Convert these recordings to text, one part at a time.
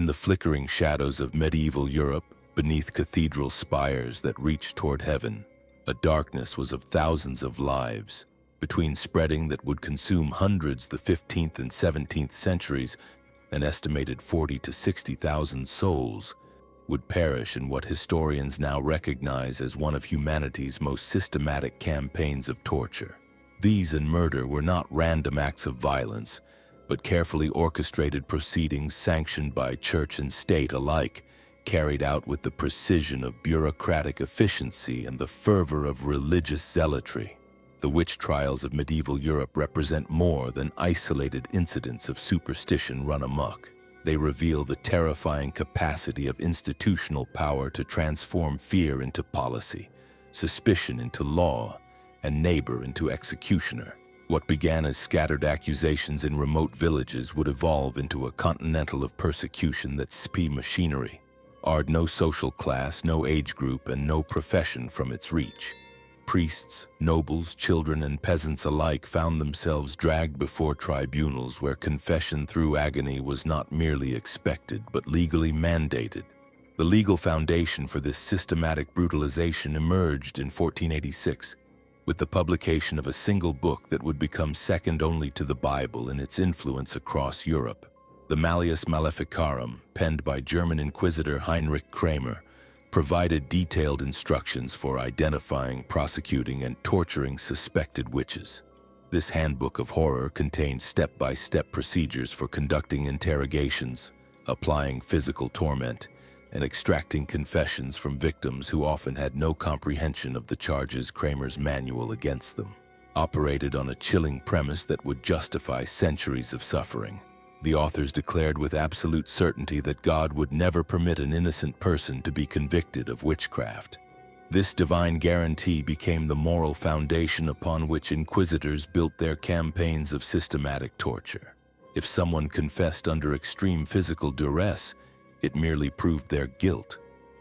In the flickering shadows of medieval Europe, beneath cathedral spires that reached toward heaven, a darkness was of thousands of lives. Between spreading that would consume hundreds the 15th and 17th centuries, an estimated 40 to 60,000 souls would perish in what historians now recognize as one of humanity's most systematic campaigns of torture. These and murder were not random acts of violence, but carefully orchestrated proceedings sanctioned by church and state alike, carried out with the precision of bureaucratic efficiency and the fervor of religious zealotry. The witch trials of medieval Europe represent more than isolated incidents of superstition run amok. They reveal the terrifying capacity of institutional power to transform fear into policy, suspicion into law, and neighbor into executioner. What began as scattered accusations in remote villages would evolve into a continental of persecution that sped machinery, barred no social class, no age group, and no profession from its reach. Priests, nobles, children, and peasants alike found themselves dragged before tribunals where confession through agony was not merely expected but legally mandated. The legal foundation for this systematic brutalization emerged in 1486, with the publication of a single book that would become second only to the Bible in its influence across Europe. The Malleus Maleficarum, penned by German Inquisitor Heinrich Kramer, provided detailed instructions for identifying, prosecuting, and torturing suspected witches. This handbook of horror contained step-by-step procedures for conducting interrogations, applying physical torment, and extracting confessions from victims who often had no comprehension of the charges Kramer's manual against them. Operated on a chilling premise that would justify centuries of suffering, the authors declared with absolute certainty that God would never permit an innocent person to be convicted of witchcraft. This divine guarantee became the moral foundation upon which inquisitors built their campaigns of systematic torture. If someone confessed under extreme physical duress, it merely proved their guilt.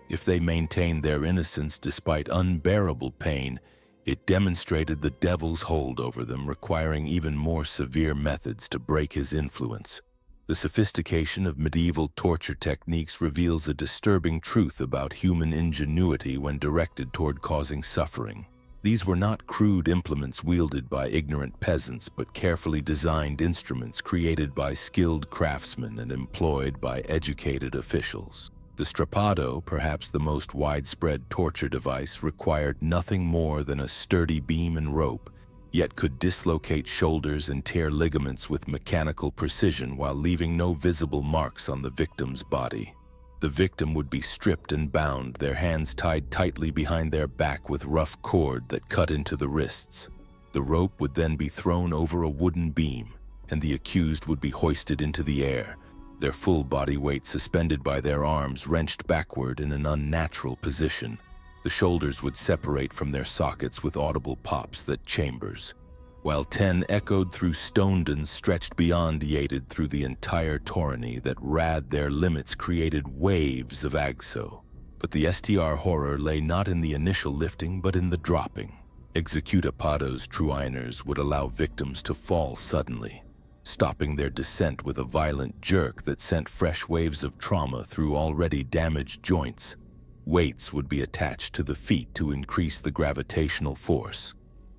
If they maintained their innocence despite unbearable pain, it demonstrated the devil's hold over them, requiring even more severe methods to break his influence. The sophistication of medieval torture techniques reveals a disturbing truth about human ingenuity when directed toward causing suffering. These were not crude implements wielded by ignorant peasants, but carefully designed instruments created by skilled craftsmen and employed by educated officials. The strappado, perhaps the most widespread torture device, required nothing more than a sturdy beam and rope, yet could dislocate shoulders and tear ligaments with mechanical precision while leaving no visible marks on the victim's body. The victim would be stripped and bound, their hands tied tightly behind their back with rough cord that cut into the wrists. The rope would then be thrown over a wooden beam, and the accused would be hoisted into the air, their full body weight suspended by their arms wrenched backward in an unnatural position. The shoulders would separate from their sockets with audible pops that chambers, while 10 echoed through stone stretched beyond yated through the entire tourney that rad their limits created waves of agso. But the STR horror lay not in the initial lifting but in the dropping. Executapado's truiners would allow victims to fall suddenly, stopping their descent with a violent jerk that sent fresh waves of trauma through already damaged joints. Weights would be attached to the feet to increase the gravitational force,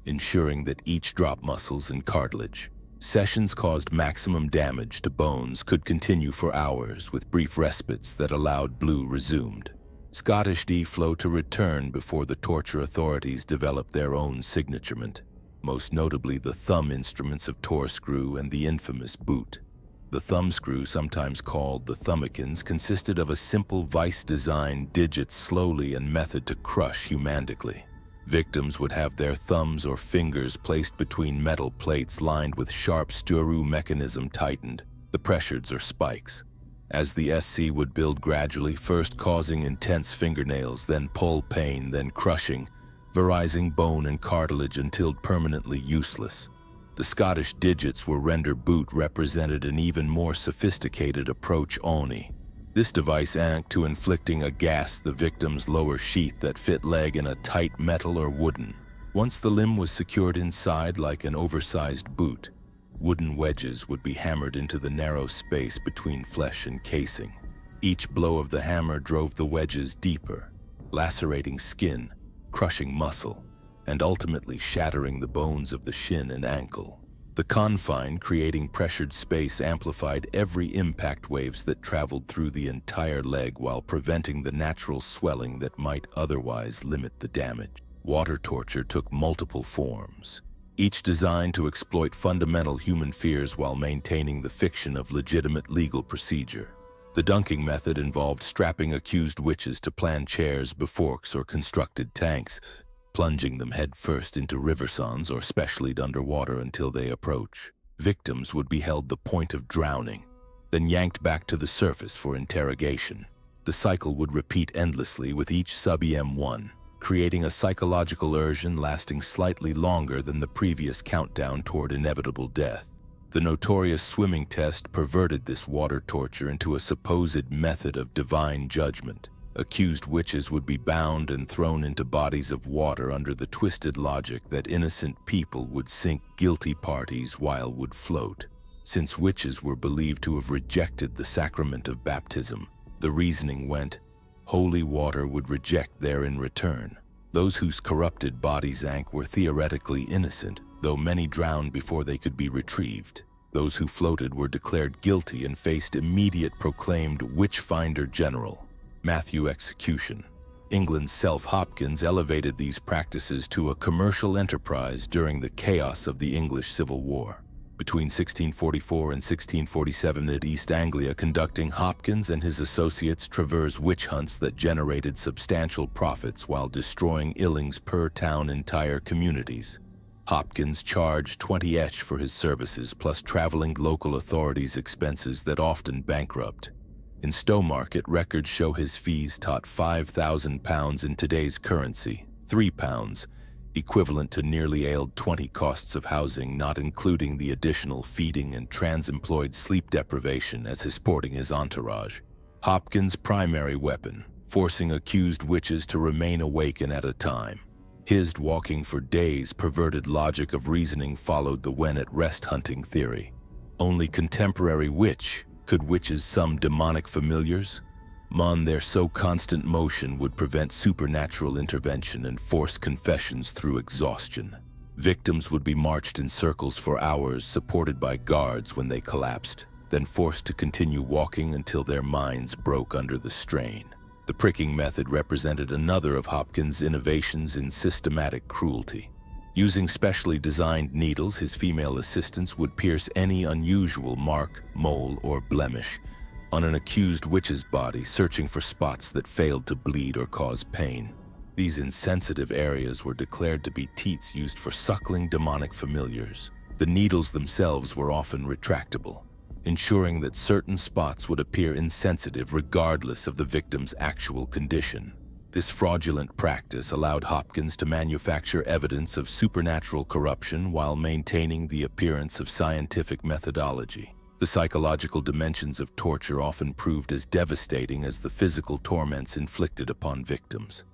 ensuring that each drop muscles and cartilage. Sessions caused maximum damage to bones could continue for hours with brief respites that allowed blue resumed. Scottish D-flow to return before the torture authorities developed their own signaturement, most notably the thumb instruments of Torscrew and the infamous boot. The thumbscrew, sometimes called the thumbikins, consisted of a simple vice-designed digit slowly and method to crush humandically. Victims would have their thumbs or fingers placed between metal plates lined with sharp Sturu mechanism tightened, the pressures or spikes. As the SC would build gradually, first causing intense fingernails, then pull pain, then crushing, virizing bone and cartilage until permanently useless. The Scottish digits were rendered boot represented an even more sophisticated approach only. This device aimed to inflicting a gas the victim's lower sheath that fit leg in a tight metal or wooden. Once the limb was secured inside like an oversized boot, wooden wedges would be hammered into the narrow space between flesh and casing. Each blow of the hammer drove the wedges deeper, lacerating skin, crushing muscle, and ultimately shattering the bones of the shin and ankle. The confine, creating pressured space, amplified every impact waves that traveled through the entire leg while preventing the natural swelling that might otherwise limit the damage. Water torture took multiple forms, each designed to exploit fundamental human fears while maintaining the fiction of legitimate legal procedure. The dunking method involved strapping accused witches to planchairs, before or constructed tanks, plunging them headfirst into riversons or specially underwater until they approach. Victims would be held the point of drowning, then yanked back to the surface for interrogation. The cycle would repeat endlessly with each sub-EM1, creating a psychological urge lasting slightly longer than the previous countdown toward inevitable death. The notorious swimming test perverted this water torture into a supposed method of divine judgment. Accused witches would be bound and thrown into bodies of water under the twisted logic that innocent people would sink, guilty parties would float. Since witches were believed to have rejected the sacrament of baptism, the reasoning went, holy water would reject their in return. Those whose corrupted bodies sank were theoretically innocent, though many drowned before they could be retrieved. Those who floated were declared guilty and faced immediate proclaimed witch-finder general. Matthew execution. England's Self Hopkins elevated these practices to a commercial enterprise during the chaos of the English Civil War. Between 1644 and 1647 at East Anglia, conducting Hopkins and his associates traversed witch hunts that generated substantial profits while destroying illings per town entire communities. Hopkins charged 20 each for his services plus traveling local authorities' expenses that often bankrupt. In Stowmarket, records show his fees taught £5,000 in today's currency, £3, equivalent to nearly 20 costs of housing, not including the additional feeding and trans-employed sleep deprivation as his sporting his entourage. Hopkins' primary weapon, forcing accused witches to remain awake and at a time. His walking for days perverted logic of reasoning followed the when-at-rest hunting theory. Only contemporary witch could witches some demonic familiars? Their so constant motion would prevent supernatural intervention and force confessions through exhaustion. Victims would be marched in circles for hours, supported by guards when they collapsed, then forced to continue walking until their minds broke under the strain. The pricking method represented another of Hopkins' innovations in systematic cruelty. Using specially designed needles, his female assistants would pierce any unusual mark, mole, or blemish on an accused witch's body, searching for spots that failed to bleed or cause pain. These insensitive areas were declared to be teats used for suckling demonic familiars. The needles themselves were often retractable, ensuring that certain spots would appear insensitive regardless of the victim's actual condition. This fraudulent practice allowed Hopkins to manufacture evidence of supernatural corruption while maintaining the appearance of scientific methodology. The psychological dimensions of torture often proved as devastating as the physical torments inflicted upon victims.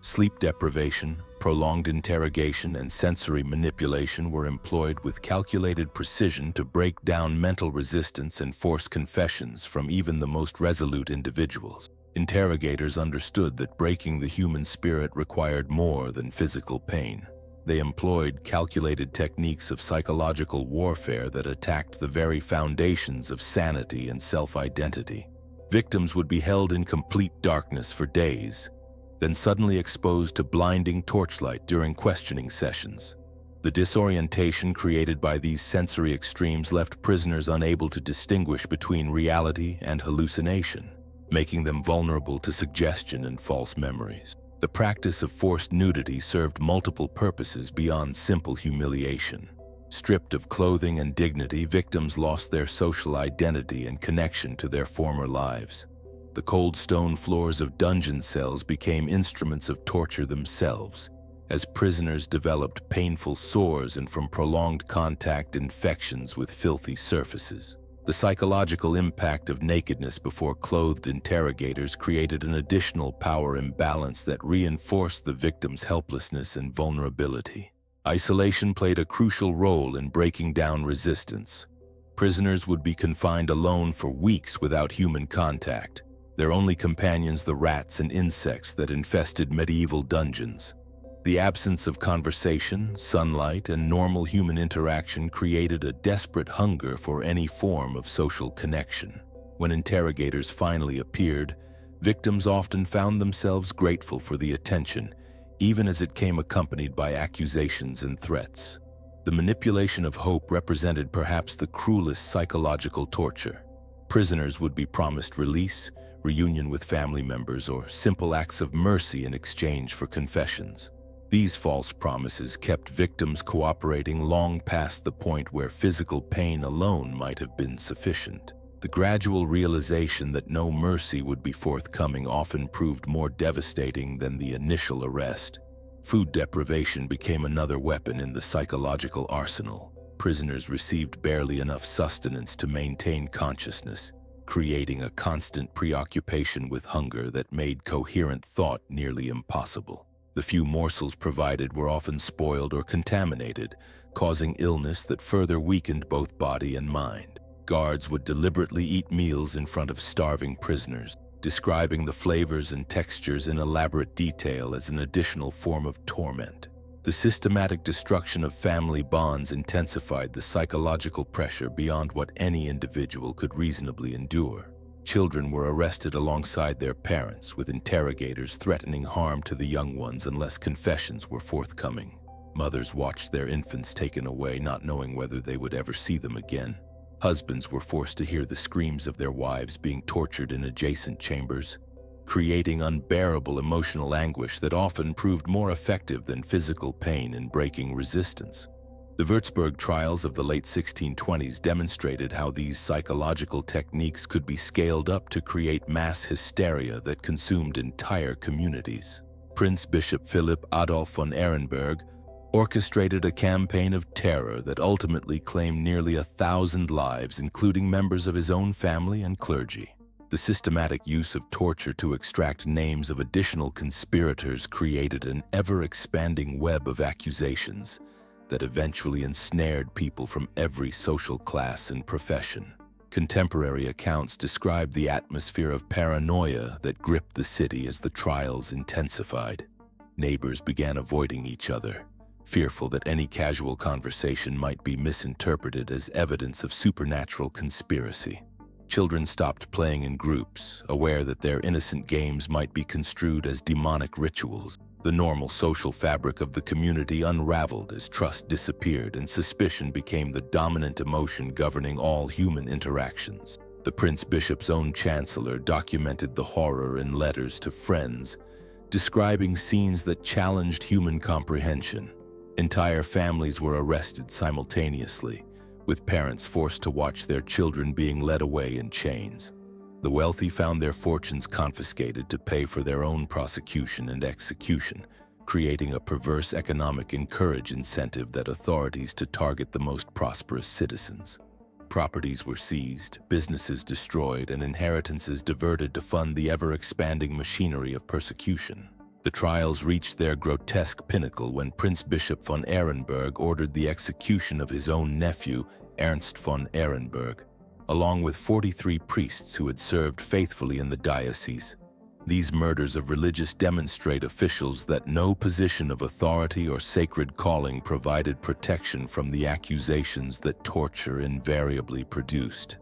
Sleep deprivation, prolonged interrogation, and sensory manipulation were employed with calculated precision to break down mental resistance and force confessions from even the most resolute individuals. Interrogators understood that breaking the human spirit required more than physical pain. They employed calculated techniques of psychological warfare that attacked the very foundations of sanity and self-identity. Victims would be held in complete darkness for days, then suddenly exposed to blinding torchlight during questioning sessions. The disorientation created by these sensory extremes left prisoners unable to distinguish between reality and hallucination, making them vulnerable to suggestion and false memories. The practice of forced nudity served multiple purposes beyond simple humiliation. Stripped of clothing and dignity, victims lost their social identity and connection to their former lives. The cold stone floors of dungeon cells became instruments of torture themselves, as prisoners developed painful sores and from prolonged contact infections with filthy surfaces. The psychological impact of nakedness before clothed interrogators created an additional power imbalance that reinforced the victim's helplessness and vulnerability. Isolation played a crucial role in breaking down resistance. Prisoners would be confined alone for weeks without human contact, their only companions the rats and insects that infested medieval dungeons. The absence of conversation, sunlight, and normal human interaction created a desperate hunger for any form of social connection. When interrogators finally appeared, victims often found themselves grateful for the attention, even as it came accompanied by accusations and threats. The manipulation of hope represented perhaps the cruelest psychological torture. Prisoners would be promised release, reunion with family members, or simple acts of mercy in exchange for confessions. These false promises kept victims cooperating long past the point where physical pain alone might have been sufficient. The gradual realization that no mercy would be forthcoming often proved more devastating than the initial arrest. Food deprivation became another weapon in the psychological arsenal. Prisoners received barely enough sustenance to maintain consciousness, creating a constant preoccupation with hunger that made coherent thought nearly impossible. The few morsels provided were often spoiled or contaminated, causing illness that further weakened both body and mind. Guards would deliberately eat meals in front of starving prisoners, describing the flavors and textures in elaborate detail as an additional form of torment. The systematic destruction of family bonds intensified the psychological pressure beyond what any individual could reasonably endure. Children were arrested alongside their parents, with interrogators threatening harm to the young ones unless confessions were forthcoming. Mothers watched their infants taken away, not knowing whether they would ever see them again. Husbands were forced to hear the screams of their wives being tortured in adjacent chambers, creating unbearable emotional anguish that often proved more effective than physical pain in breaking resistance. The Würzburg trials of the late 1620s demonstrated how these psychological techniques could be scaled up to create mass hysteria that consumed entire communities. Prince Bishop Philipp Adolf von Ehrenberg orchestrated a campaign of terror that ultimately claimed nearly 1,000 lives, including members of his own family and clergy. The systematic use of torture to extract names of additional conspirators created an ever-expanding web of accusations that eventually ensnared people from every social class and profession. Contemporary accounts describe the atmosphere of paranoia that gripped the city as the trials intensified. Neighbors began avoiding each other, fearful that any casual conversation might be misinterpreted as evidence of supernatural conspiracy. Children stopped playing in groups, aware that their innocent games might be construed as demonic rituals. The normal social fabric of the community unraveled as trust disappeared and suspicion became the dominant emotion governing all human interactions. The Prince Bishop's own chancellor documented the horror in letters to friends, describing scenes that challenged human comprehension. Entire families were arrested simultaneously, with parents forced to watch their children being led away in chains. The wealthy found their fortunes confiscated to pay for their own prosecution and execution, creating a perverse economic incentive that authorities to target the most prosperous citizens. Properties were seized, businesses destroyed, and inheritances diverted to fund the ever-expanding machinery of persecution. The trials reached their grotesque pinnacle when Prince Bishop von Ehrenberg ordered the execution of his own nephew, Ernst von Ehrenberg, along with 43 priests who had served faithfully in the diocese. These murders of religious demonstrate officials that no position of authority or sacred calling provided protection from the accusations that torture invariably produced.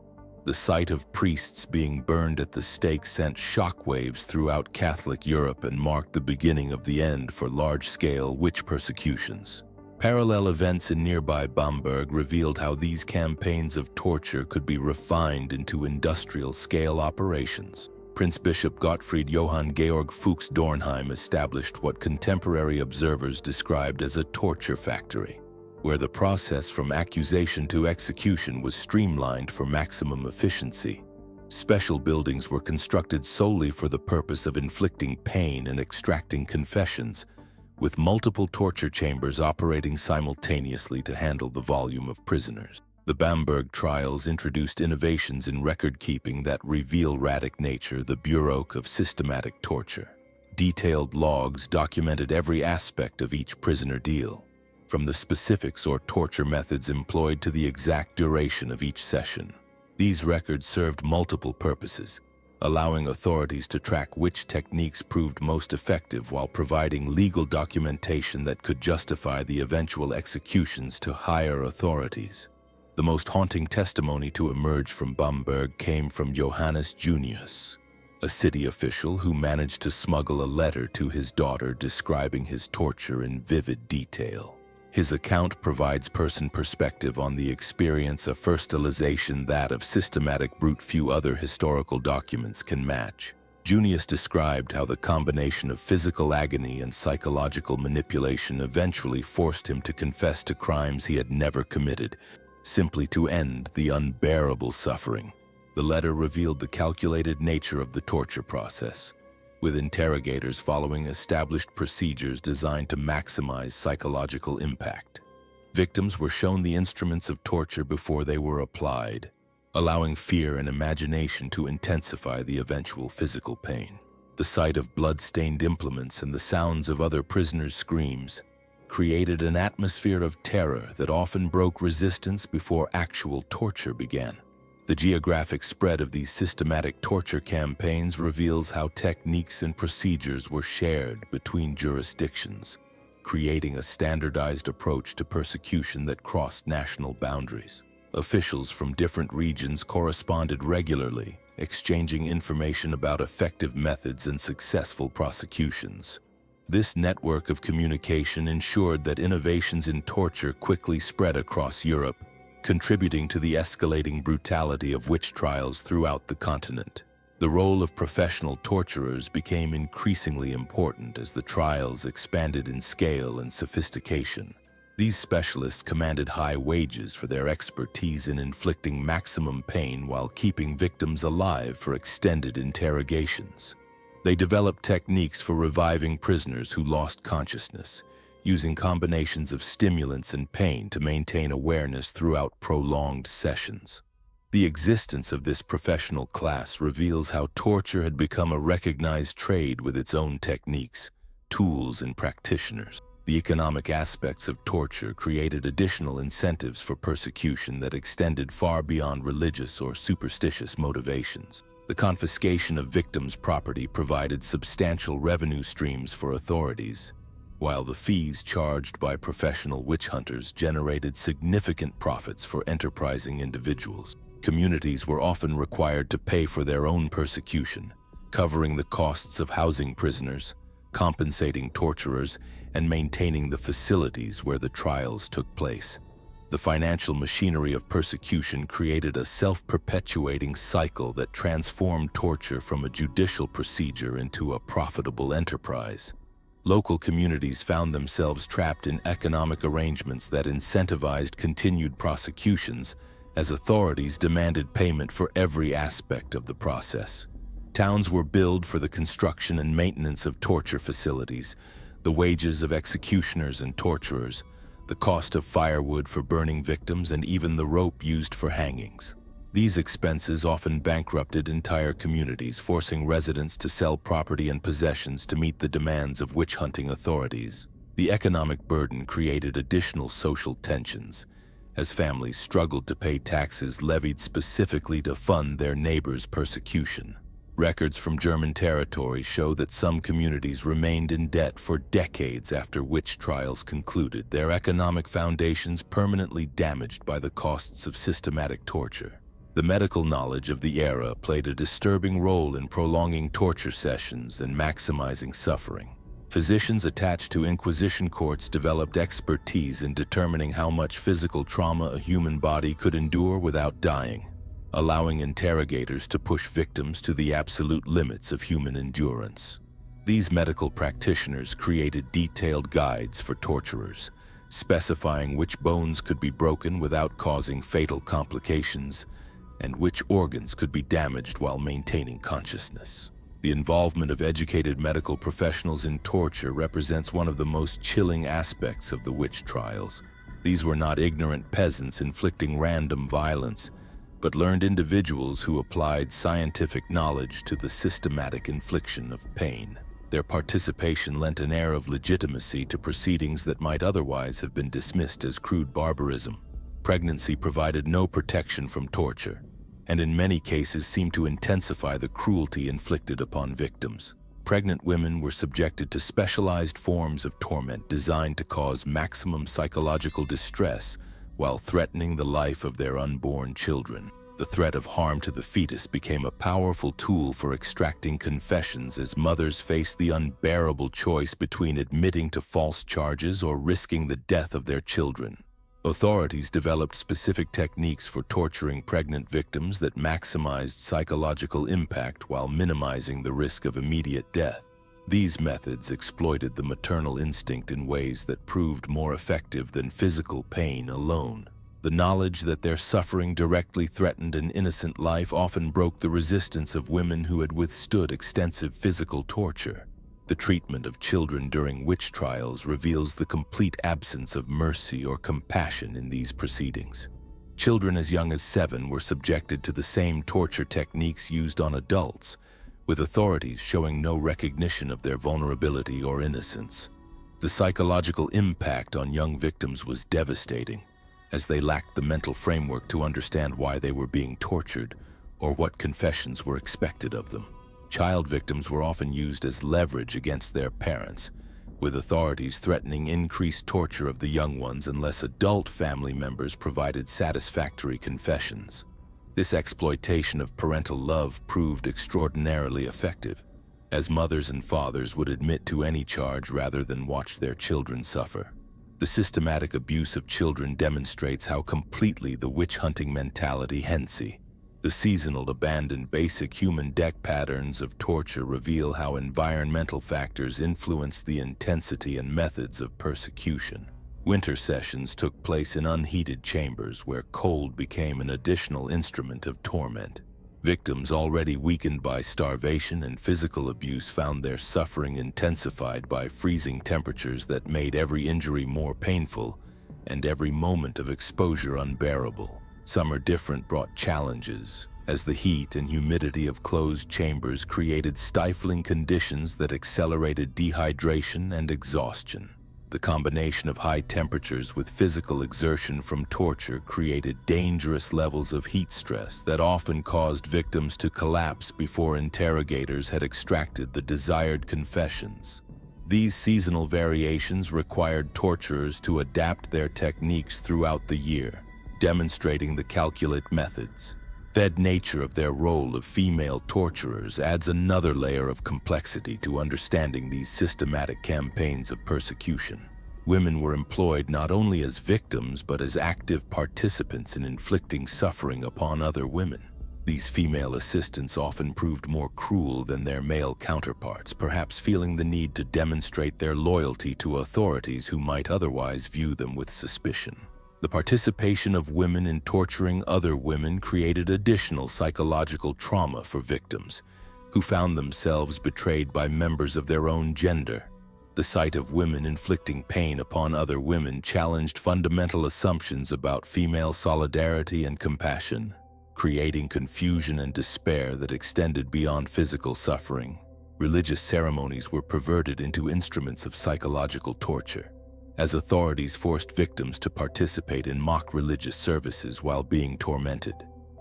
The sight of priests being burned at the stake sent shockwaves throughout Catholic Europe and marked the beginning of the end for large-scale witch persecutions. Parallel events in nearby Bamberg revealed how these campaigns of torture could be refined into industrial-scale operations. Prince Bishop Gottfried Johann Georg Fuchs Dornheim established what contemporary observers described as a torture factory, where the process from accusation to execution was streamlined for maximum efficiency. Special buildings were constructed solely for the purpose of inflicting pain and extracting confessions, with multiple torture chambers operating simultaneously to handle the volume of prisoners. The Bamberg trials introduced innovations in record-keeping that reveal Radic nature, the Bureau of Systematic Torture. Detailed logs documented every aspect of each prisoner deal, from the specifics or torture methods employed to the exact duration of each session. These records served multiple purposes: allowing authorities to track which techniques proved most effective while providing legal documentation that could justify the eventual executions to higher authorities. The most haunting testimony to emerge from Bamberg came from Johannes Junius, a city official who managed to smuggle a letter to his daughter describing his torture in vivid detail. His account provides person perspective on the experience of fertilization that of systematic brute few other historical documents can match. Junius described how the combination of physical agony and psychological manipulation eventually forced him to confess to crimes he had never committed, simply to end the unbearable suffering. The letter revealed the calculated nature of the torture process, with interrogators following established procedures designed to maximize psychological impact. Victims were shown the instruments of torture before they were applied, allowing fear and imagination to intensify the eventual physical pain. The sight of blood-stained implements and the sounds of other prisoners' screams created an atmosphere of terror that often broke resistance before actual torture began. The geographic spread of these systematic torture campaigns reveals how techniques and procedures were shared between jurisdictions, creating a standardized approach to persecution that crossed national boundaries. Officials from different regions corresponded regularly, exchanging information about effective methods and successful prosecutions. This network of communication ensured that innovations in torture quickly spread across Europe, contributing to the escalating brutality of witch trials throughout the continent. The role of professional torturers became increasingly important as the trials expanded in scale and sophistication. These specialists commanded high wages for their expertise in inflicting maximum pain while keeping victims alive for extended interrogations. They developed techniques for reviving prisoners who lost consciousness, using combinations of stimulants and pain to maintain awareness throughout prolonged sessions. The existence of this professional class reveals how torture had become a recognized trade with its own techniques, tools, and practitioners. The economic aspects of torture created additional incentives for persecution that extended far beyond religious or superstitious motivations. The confiscation of victims' property provided substantial revenue streams for authorities, while the fees charged by professional witch hunters generated significant profits for enterprising individuals. Communities were often required to pay for their own persecution, covering the costs of housing prisoners, compensating torturers, and maintaining the facilities where the trials took place. The financial machinery of persecution created a self-perpetuating cycle that transformed torture from a judicial procedure into a profitable enterprise. Local communities found themselves trapped in economic arrangements that incentivized continued prosecutions as authorities demanded payment for every aspect of the process. Towns were billed for the construction and maintenance of torture facilities, the wages of executioners and torturers, the cost of firewood for burning victims, and even the rope used for hangings. These expenses often bankrupted entire communities, forcing residents to sell property and possessions to meet the demands of witch-hunting authorities. The economic burden created additional social tensions, as families struggled to pay taxes levied specifically to fund their neighbors' persecution. Records from German territory show that some communities remained in debt for decades after witch trials concluded, their economic foundations permanently damaged by the costs of systematic torture. The medical knowledge of the era played a disturbing role in prolonging torture sessions and maximizing suffering. Physicians attached to Inquisition courts developed expertise in determining how much physical trauma a human body could endure without dying, allowing interrogators to push victims to the absolute limits of human endurance. These medical practitioners created detailed guides for torturers, specifying which bones could be broken without causing fatal complications, and which organs could be damaged while maintaining consciousness. The involvement of educated medical professionals in torture represents one of the most chilling aspects of the witch trials. These were not ignorant peasants inflicting random violence, but learned individuals who applied scientific knowledge to the systematic infliction of pain. Their participation lent an air of legitimacy to proceedings that might otherwise have been dismissed as crude barbarism. Pregnancy provided no protection from torture, and in many cases seemed to intensify the cruelty inflicted upon victims. Pregnant women were subjected to specialized forms of torment designed to cause maximum psychological distress while threatening the life of their unborn children. The threat of harm to the fetus became a powerful tool for extracting confessions as mothers faced the unbearable choice between admitting to false charges or risking the death of their children. Authorities developed specific techniques for torturing pregnant victims that maximized psychological impact while minimizing the risk of immediate death. These methods exploited the maternal instinct in ways that proved more effective than physical pain alone. The knowledge that their suffering directly threatened an innocent life often broke the resistance of women who had withstood extensive physical torture. The treatment of children during witch trials reveals the complete absence of mercy or compassion in these proceedings. Children as young as 7 were subjected to the same torture techniques used on adults, with authorities showing no recognition of their vulnerability or innocence. The psychological impact on young victims was devastating, as they lacked the mental framework to understand why they were being tortured or what confessions were expected of them. Child victims were often used as leverage against their parents, with authorities threatening increased torture of the young ones unless adult family members provided satisfactory confessions. This exploitation of parental love proved extraordinarily effective, as mothers and fathers would admit to any charge rather than watch their children suffer. The systematic abuse of children demonstrates how completely the witch-hunting mentality Hensi. The seasonal, abandoned, basic human deck patterns of torture reveal how environmental factors influence the intensity and methods of persecution. Winter sessions took place in unheated chambers where cold became an additional instrument of torment. Victims already weakened by starvation and physical abuse found their suffering intensified by freezing temperatures that made every injury more painful and every moment of exposure unbearable. Summer different brought challenges, as the heat and humidity of closed chambers created stifling conditions that accelerated dehydration and exhaustion. The combination of high temperatures with physical exertion from torture created dangerous levels of heat stress that often caused victims to collapse before interrogators had extracted the desired confessions. These seasonal variations required torturers to adapt their techniques throughout the year, demonstrating the calculate methods. The nature of their role of female torturers adds another layer of complexity to understanding these systematic campaigns of persecution. Women were employed not only as victims but as active participants in inflicting suffering upon other women. These female assistants often proved more cruel than their male counterparts, perhaps feeling the need to demonstrate their loyalty to authorities who might otherwise view them with suspicion. The participation of women in torturing other women created additional psychological trauma for victims, who found themselves betrayed by members of their own gender. The sight of women inflicting pain upon other women challenged fundamental assumptions about female solidarity and compassion, creating confusion and despair that extended beyond physical suffering. Religious ceremonies were perverted into instruments of psychological torture, as authorities forced victims to participate in mock religious services while being tormented.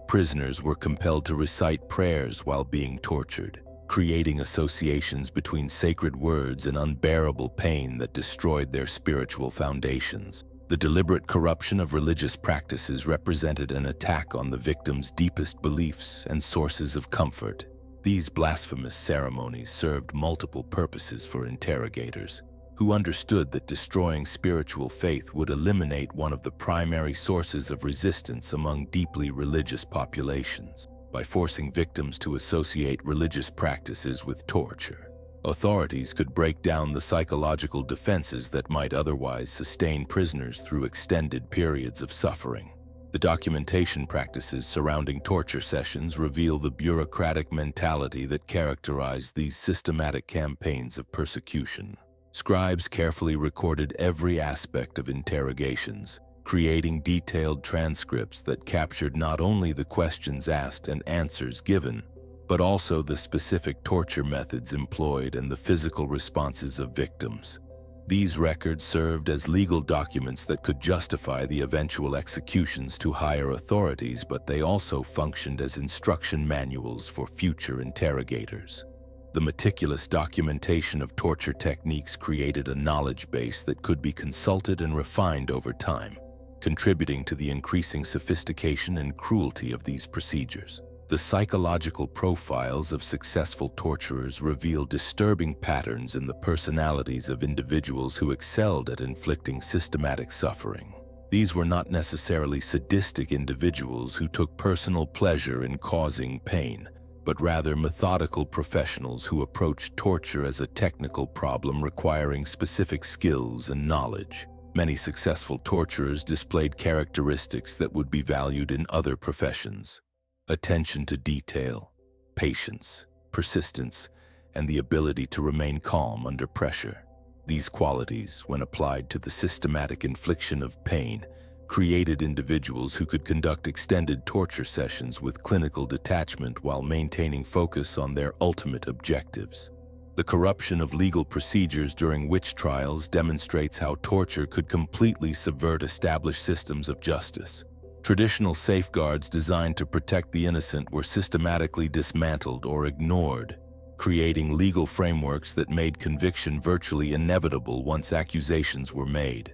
Prisoners were compelled to recite prayers while being tortured, creating associations between sacred words and unbearable pain that destroyed their spiritual foundations. The deliberate corruption of religious practices represented an attack on the victim's deepest beliefs and sources of comfort. These blasphemous ceremonies served multiple purposes for interrogators, who understood that destroying spiritual faith would eliminate one of the primary sources of resistance among deeply religious populations. By forcing victims to associate religious practices with torture, authorities could break down the psychological defenses that might otherwise sustain prisoners through extended periods of suffering. The documentation practices surrounding torture sessions reveal the bureaucratic mentality that characterized these systematic campaigns of persecution. Scribes carefully recorded every aspect of interrogations, creating detailed transcripts that captured not only the questions asked and answers given, but also the specific torture methods employed and the physical responses of victims. These records served as legal documents that could justify the eventual executions to higher authorities, but they also functioned as instruction manuals for future interrogators. The meticulous documentation of torture techniques created a knowledge base that could be consulted and refined over time, contributing to the increasing sophistication and cruelty of these procedures. The psychological profiles of successful torturers reveal disturbing patterns in the personalities of individuals who excelled at inflicting systematic suffering. These were not necessarily sadistic individuals who took personal pleasure in causing pain, but rather methodical professionals who approached torture as a technical problem requiring specific skills and knowledge. Many successful torturers displayed characteristics that would be valued in other professions: attention to detail, patience, persistence, and the ability to remain calm under pressure. These qualities, when applied to the systematic infliction of pain, created individuals who could conduct extended torture sessions with clinical detachment while maintaining focus on their ultimate objectives. The corruption of legal procedures during witch trials demonstrates how torture could completely subvert established systems of justice. Traditional safeguards designed to protect the innocent were systematically dismantled or ignored, creating legal frameworks that made conviction virtually inevitable once accusations were made.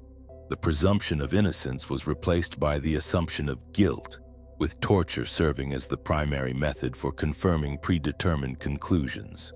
The presumption of innocence was replaced by the assumption of guilt, with torture serving as the primary method for confirming predetermined conclusions.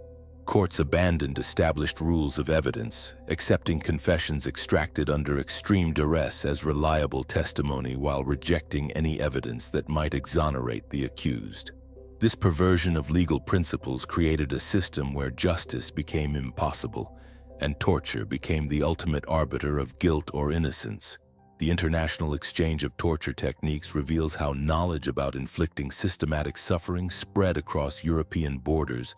Courts abandoned established rules of evidence, accepting confessions extracted under extreme duress as reliable testimony while rejecting any evidence that might exonerate the accused. This perversion of legal principles created a system where justice became impossible and torture became the ultimate arbiter of guilt or innocence. The international exchange of torture techniques reveals how knowledge about inflicting systematic suffering spread across European borders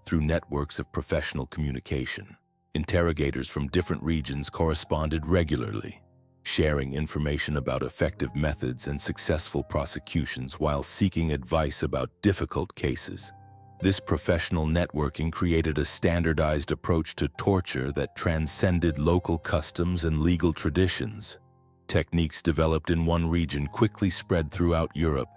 through networks of professional communication. Interrogators from different regions corresponded regularly, sharing information about effective methods and successful prosecutions while seeking advice about difficult cases. This professional networking created a standardized approach to torture that transcended local customs and legal traditions. Techniques developed in one region quickly spread throughout Europe,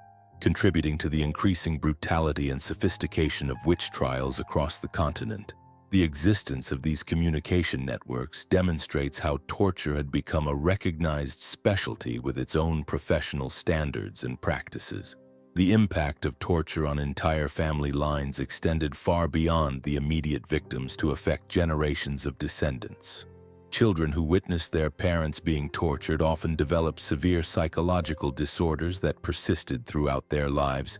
contributing to the increasing brutality and sophistication of witch trials across the continent. The existence of these communication networks demonstrates how torture had become a recognized specialty with its own professional standards and practices. The impact of torture on entire family lines extended far beyond the immediate victims to affect generations of descendants. Children who witnessed their parents being tortured often developed severe psychological disorders that persisted throughout their lives,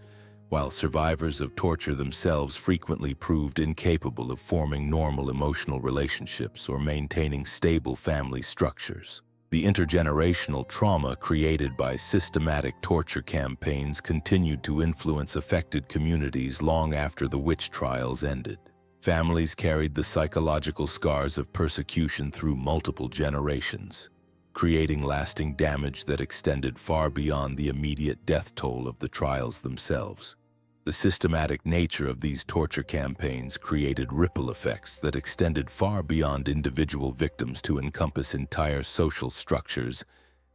while survivors of torture themselves frequently proved incapable of forming normal emotional relationships or maintaining stable family structures. The intergenerational trauma created by systematic torture campaigns continued to influence affected communities long after the witch trials ended. Families carried the psychological scars of persecution through multiple generations, creating lasting damage that extended far beyond the immediate death toll of the trials themselves. The systematic nature of these torture campaigns created ripple effects that extended far beyond individual victims to encompass entire social structures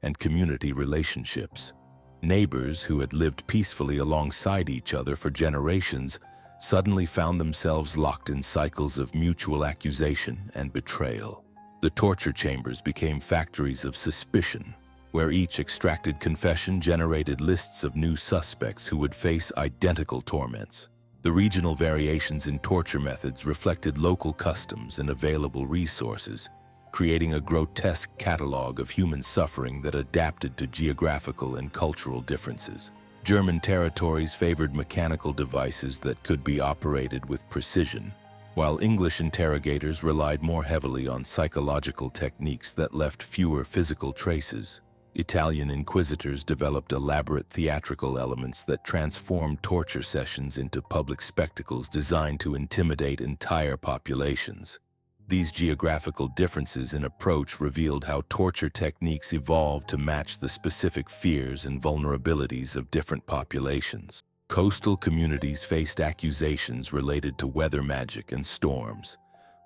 and community relationships. Neighbors who had lived peacefully alongside each other for generations suddenly found themselves locked in cycles of mutual accusation and betrayal. The torture chambers became factories of suspicion, where each extracted confession generated lists of new suspects who would face identical torments. The regional variations in torture methods reflected local customs and available resources, creating a grotesque catalog of human suffering that adapted to geographical and cultural differences. German territories favored mechanical devices that could be operated with precision, while English interrogators relied more heavily on psychological techniques that left fewer physical traces. Italian inquisitors developed elaborate theatrical elements that transformed torture sessions into public spectacles designed to intimidate entire populations. These geographical differences in approach revealed how torture techniques evolved to match the specific fears and vulnerabilities of different populations. Coastal communities faced accusations related to weather magic and storms,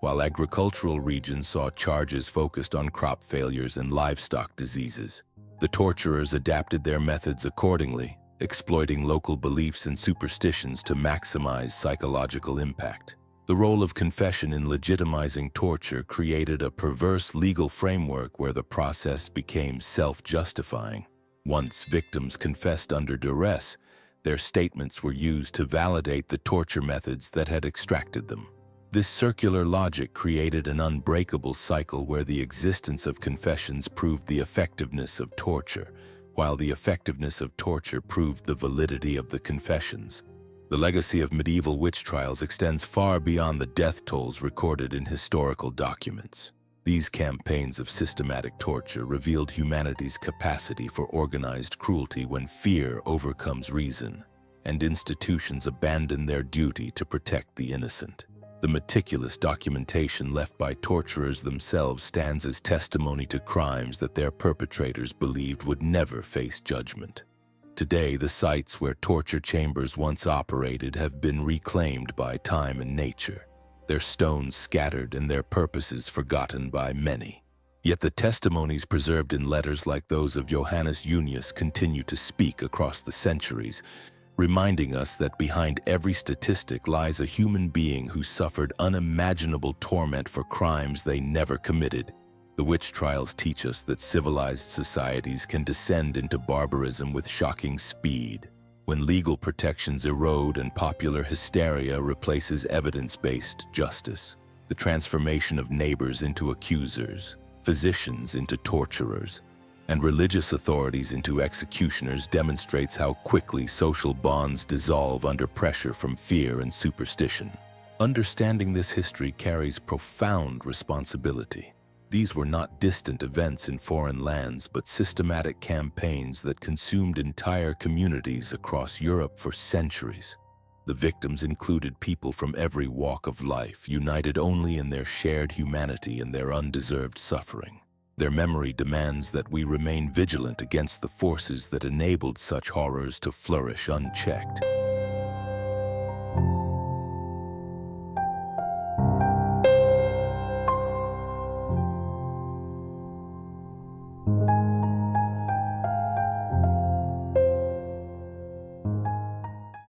while agricultural regions saw charges focused on crop failures and livestock diseases. The torturers adapted their methods accordingly, exploiting local beliefs and superstitions to maximize psychological impact. The role of confession in legitimizing torture created a perverse legal framework where the process became self-justifying. Once victims confessed under duress, their statements were used to validate the torture methods that had extracted them. This circular logic created an unbreakable cycle where the existence of confessions proved the effectiveness of torture, while the effectiveness of torture proved the validity of the confessions. The legacy of medieval witch trials extends far beyond the death tolls recorded in historical documents. These campaigns of systematic torture revealed humanity's capacity for organized cruelty when fear overcomes reason, and institutions abandon their duty to protect the innocent. The meticulous documentation left by torturers themselves stands as testimony to crimes that their perpetrators believed would never face judgment. Today, the sites where torture chambers once operated have been reclaimed by time and nature, their stones scattered and their purposes forgotten by many. Yet the testimonies preserved in letters like those of Johannes Junius continue to speak across the centuries, reminding us that behind every statistic lies a human being who suffered unimaginable torment for crimes they never committed. The witch trials teach us that civilized societies can descend into barbarism with shocking speed. When legal protections erode and popular hysteria replaces evidence-based justice, the transformation of neighbors into accusers, physicians into torturers, and religious authorities into executioners demonstrates how quickly social bonds dissolve under pressure from fear and superstition. Understanding this history carries profound responsibility. These were not distant events in foreign lands, but systematic campaigns that consumed entire communities across Europe for centuries. The victims included people from every walk of life, united only in their shared humanity and their undeserved suffering. Their memory demands that we remain vigilant against the forces that enabled such horrors to flourish unchecked.